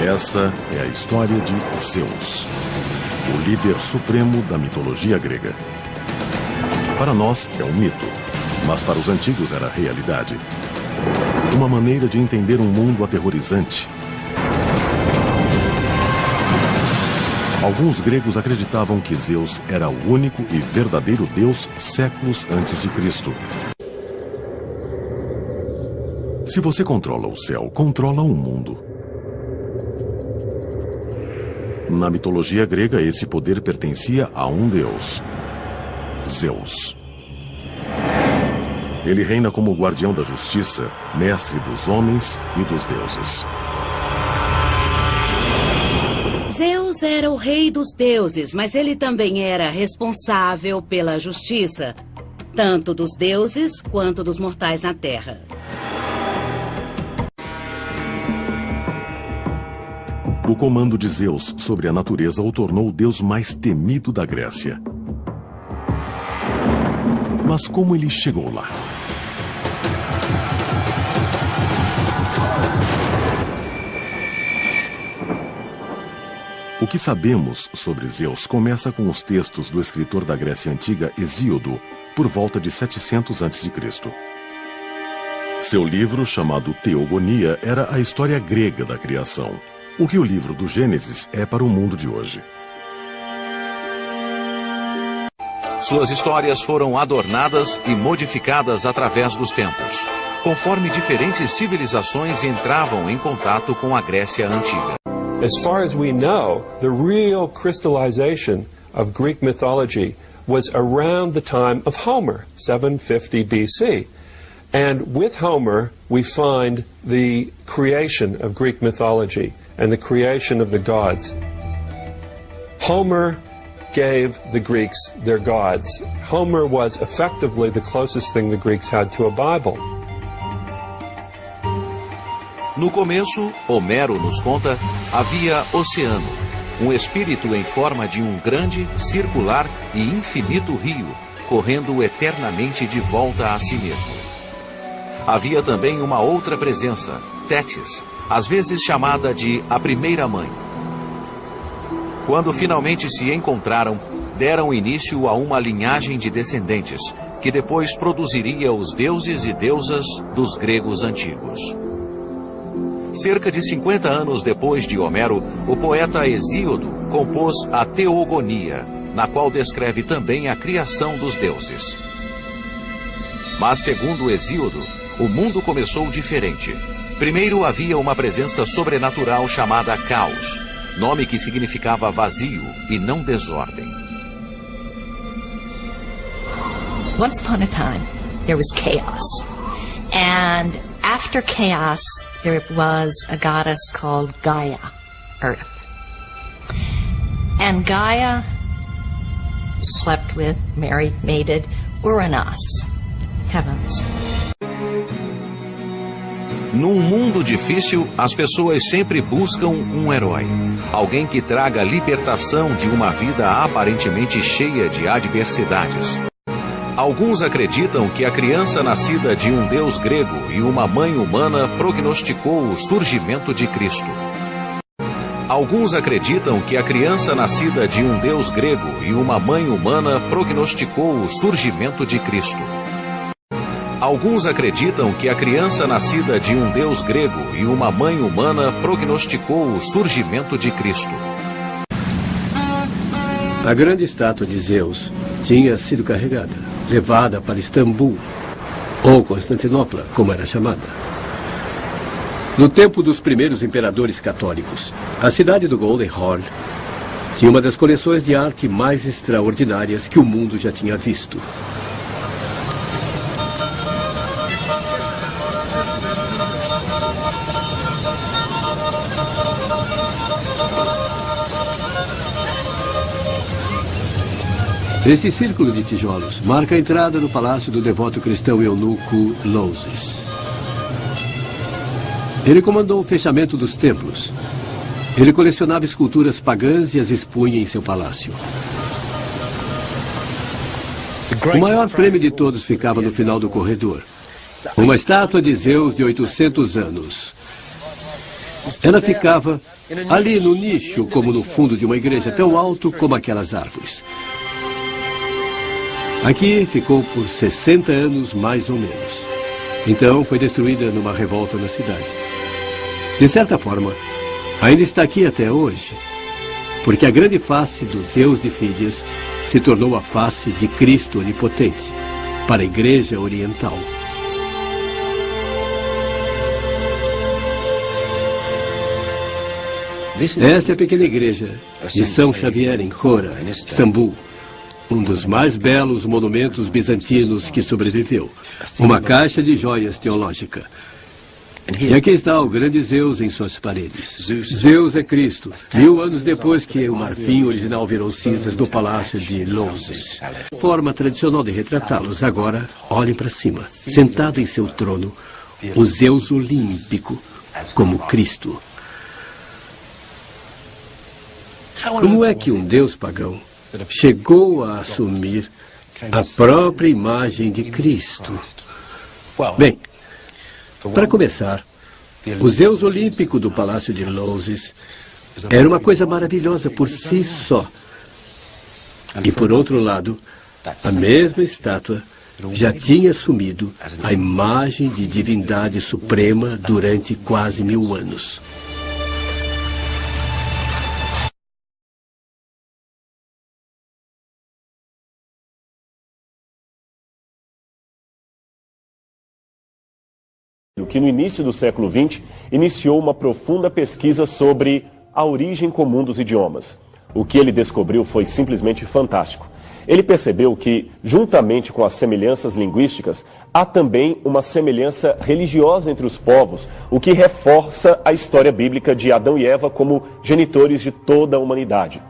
Essa é a história de Zeus, o líder supremo da mitologia grega. Para nós é um mito, mas para os antigos era realidade. Uma maneira de entender um mundo aterrorizante. Alguns gregos acreditavam que Zeus era o único e verdadeiro Deus séculos antes de Cristo. Se você controla o céu, controla o mundo. Na mitologia grega, esse poder pertencia a um deus, Zeus. Ele reina como guardião da justiça, mestre dos homens e dos deuses. Zeus era o rei dos deuses, mas ele também era responsável pela justiça, tanto dos deuses quanto dos mortais na Terra. O comando de Zeus sobre a natureza o tornou o deus mais temido da Grécia. Mas como ele chegou lá? O que sabemos sobre Zeus começa com os textos do escritor da Grécia Antiga Hesíodo, por volta de 700 a.C. Seu livro, chamado Teogonia, era a história grega da criação, o que o livro do Gênesis é para o mundo de hoje. Suas histórias foram adornadas e modificadas através dos tempos, conforme diferentes civilizações entravam em contato com a Grécia Antiga. As far as we know, the real crystallization of Greek mythology was around the time of Homer, 750 BC. And with Homer, we find the creation of Greek mythology and the creation of the gods. Homer gave the Greeks their gods. Homer was effectively the closest thing the Greeks had to a Bible. No começo, Homero nos conta, havia oceano, um espírito em forma de um grande, circular e infinito rio, correndo eternamente de volta a si mesmo. Havia também uma outra presença, Tétis, às vezes chamada de a primeira mãe. Quando finalmente se encontraram, deram início a uma linhagem de descendentes, que depois produziria os deuses e deusas dos gregos antigos. Cerca de 50 anos depois de Homero, o poeta Hesíodo compôs a Teogonia, na qual descreve também a criação dos deuses. Mas, segundo Hesíodo, o mundo começou diferente. Primeiro havia uma presença sobrenatural chamada Caos, nome que significava vazio e não desordem. Once upon a time, there was chaos. And after chaos, there was a goddess called Gaia, Earth. And Gaia slept with, married, mated Uranus, heavens. Num mundo difícil, as pessoas sempre buscam um herói. Alguém que traga libertação de uma vida aparentemente cheia de adversidades. Alguns acreditam que a criança nascida de um deus grego e uma mãe humana prognosticou o surgimento de Cristo. Alguns acreditam que a criança nascida de um deus grego e uma mãe humana prognosticou o surgimento de Cristo. Alguns acreditam que a criança nascida de um deus grego e uma mãe humana prognosticou o surgimento de Cristo. A grande estátua de Zeus tinha sido carregada, levada para Istambul, ou Constantinopla, como era chamada. No tempo dos primeiros imperadores católicos, a cidade do Golden Horn tinha uma das coleções de arte mais extraordinárias que o mundo já tinha visto. Esse círculo de tijolos marca a entrada no palácio do devoto cristão eunuco Louses. Ele comandou o fechamento dos templos. Ele colecionava esculturas pagãs e as expunha em seu palácio. O maior prêmio de todos ficava no final do corredor. Uma estátua de Zeus de 800 anos. Ela ficava ali no nicho, como no fundo de uma igreja, tão alto como aquelas árvores. Aqui ficou por 60 anos, mais ou menos. Então foi destruída numa revolta na cidade. De certa forma, ainda está aqui até hoje, porque a grande face dos Zeus de Fídias se tornou a face de Cristo onipotente para a Igreja Oriental. Esta é a pequena igreja de São Xavier, em Kora, Istambul. Um dos mais belos monumentos bizantinos que sobreviveu. Uma caixa de joias teológica. E aqui está o grande Zeus em suas paredes. Zeus é Cristo, 1000 anos depois que o marfim original virou cinzas do palácio de Loses. Forma tradicional de retratá-los. Agora, olhem para cima. Sentado em seu trono, o Zeus olímpico, como Cristo. Como é que um deus pagão chegou a assumir a própria imagem de Cristo? Bem, para começar, o Zeus olímpico do Palácio de Loses era uma coisa maravilhosa por si só. E por outro lado, a mesma estátua já tinha assumido a imagem de divindade suprema durante quase 1000 anos. Que no início do século XX iniciou uma profunda pesquisa sobre a origem comum dos idiomas. O que ele descobriu foi simplesmente fantástico. Ele percebeu que, juntamente com as semelhanças linguísticas, há também uma semelhança religiosa entre os povos, o que reforça a história bíblica de Adão e Eva como genitores de toda a humanidade.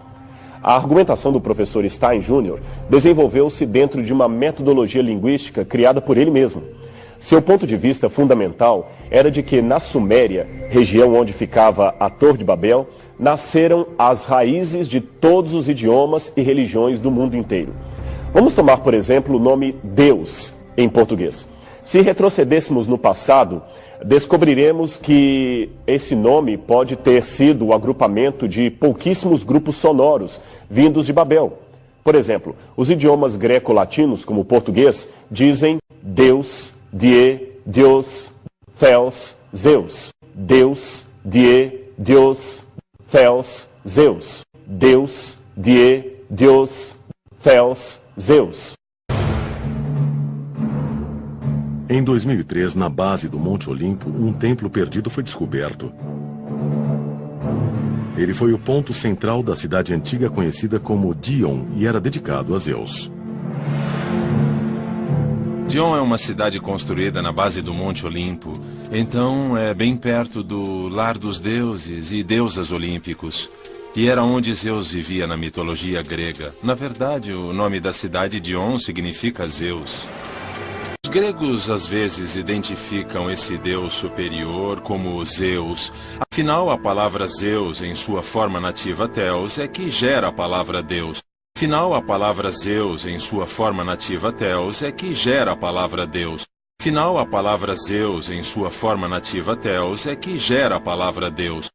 A argumentação do professor Stein Jr. desenvolveu-se dentro de uma metodologia linguística criada por ele mesmo. Seu ponto de vista fundamental era de que na Suméria, região onde ficava a Torre de Babel, nasceram as raízes de todos os idiomas e religiões do mundo inteiro. Vamos tomar, por exemplo, o nome Deus em português. Se retrocedêssemos no passado, descobriremos que esse nome pode ter sido o agrupamento de pouquíssimos grupos sonoros vindos de Babel. Por exemplo, os idiomas greco-latinos, como o português, dizem Deus, Die, Deus, Theos, Zeus. Deus, Die, Deus, Theos, Zeus. Deus, Die, Deus, Theos, Zeus. Em 2003, na base do Monte Olimpo, um templo perdido foi descoberto. Ele foi o ponto central da cidade antiga conhecida como Dion e era dedicado a Zeus. Dion é uma cidade construída na base do Monte Olimpo, então é bem perto do lar dos deuses e deusas olímpicos. E era onde Zeus vivia na mitologia grega. Na verdade, o nome da cidade Dion significa Zeus. Os gregos às vezes identificam esse deus superior como Zeus. Afinal, a palavra Zeus, em sua forma nativa Theos, é que gera a palavra Deus. Afinal, a palavra Zeus, em sua forma nativa Theos, é que gera a palavra Deus. Afinal, a palavra Zeus, em sua forma nativa Theos, é que gera a palavra Deus.